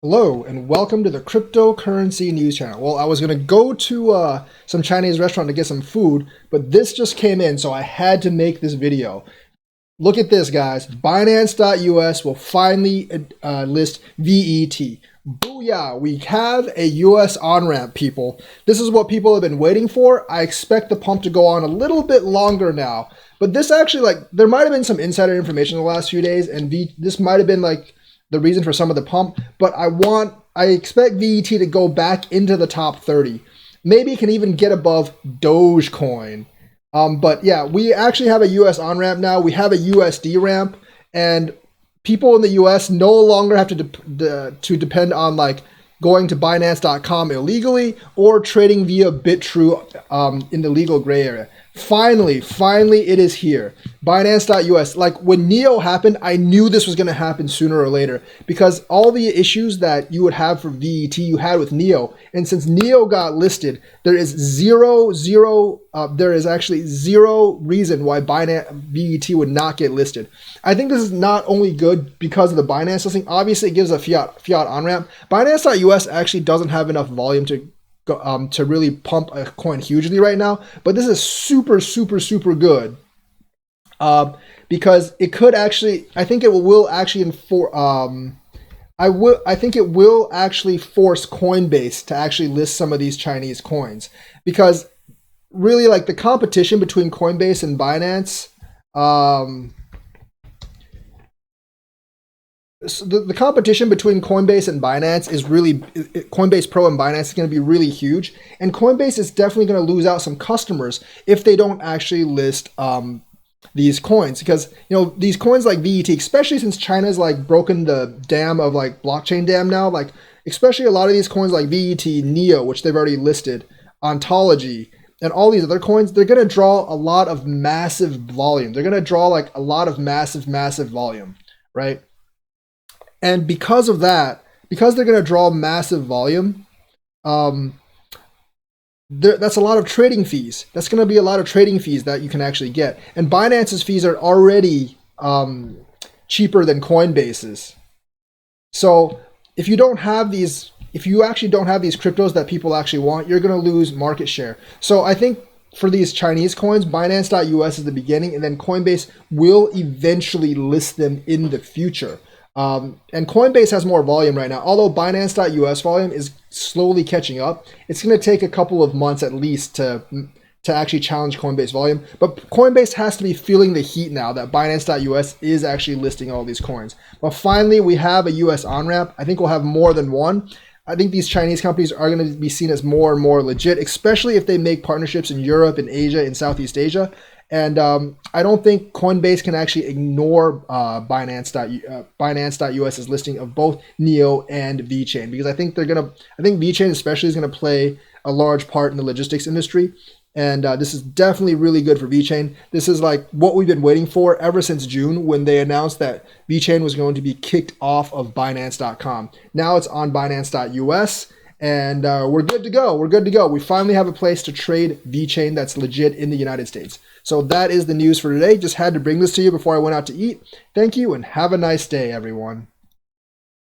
Hello and welcome to the cryptocurrency news channel. Well, I was gonna go to some Chinese restaurant to get some food, but this just came in, so I had to make this video. Look at this, guys. Binance.us will finally list VET. Booyah! We have a US on-ramp, people. This is what people have been waiting for. I expect the pump to go on a little bit longer now, but this actually, there might have been some insider information in the last few days, and this might have been the reason for some of the pump, but I expect VET to go back into the top 30. Maybe it can even get above Dogecoin. But yeah, we actually have a US on-ramp now. We have a USD ramp, and people in the US no longer have to depend on going to Binance.com illegally or trading via BitTrue in the legal gray area. Finally, it is here. Binance.us. When Neo happened, I knew this was going to happen sooner or later because all the issues that you would have for VET you had with Neo, and since Neo got listed, there is actually zero reason why Binance VET would not get listed. I think this is not only good because of the Binance listing. Obviously, it gives a fiat on ramp. Binance.us actually doesn't have enough volume to really pump a coin hugely right now, but this is super good because it could actually, I think it will actually I think it will actually force Coinbase to actually list some of these Chinese coins, because really the competition between Coinbase and Binance, so the competition between Coinbase and Binance is really, Coinbase Pro and Binance is going to be really huge, and Coinbase is definitely going to lose out some customers if they don't actually list these coins, because these coins like VET, especially since China's broken the dam of blockchain dam now, especially a lot of these coins like VET, Neo, which they've already listed, Ontology, and all these other coins, they're going to draw a lot of massive volume. They're going to draw a lot of massive volume, right? And because of that, because they're going to draw massive volume, that's a lot of trading fees. That's going to be a lot of trading fees that you can actually get. And Binance's fees are already cheaper than Coinbase's. So if you actually don't have these cryptos that people actually want, you're going to lose market share. So I think for these Chinese coins, Binance.us is the beginning, and then Coinbase will eventually list them in the future. And Coinbase has more volume right now. Although Binance.us volume is slowly catching up, it's going to take a couple of months at least to actually challenge Coinbase volume. But Coinbase has to be feeling the heat now that Binance.us is actually listing all these coins. But finally, we have a US on-ramp. I think we'll have more than one. I think these Chinese companies are going to be seen as more and more legit, especially if they make partnerships in Europe, in Asia, in Southeast Asia. And I don't think Coinbase can actually ignore Binance.us's listing of both Neo and Vechain, because I think Vechain especially is going to play a large part in the logistics industry. And this is definitely really good for Vechain. This is what we've been waiting for ever since June, when they announced that Vechain was going to be kicked off of Binance.com. Now it's on Binance.us. And we're good to go. We finally have a place to trade Vechain that's legit in the United States. So that is the news for today. Just had to bring this to you before I went out to eat. Thank you and have a nice day, everyone.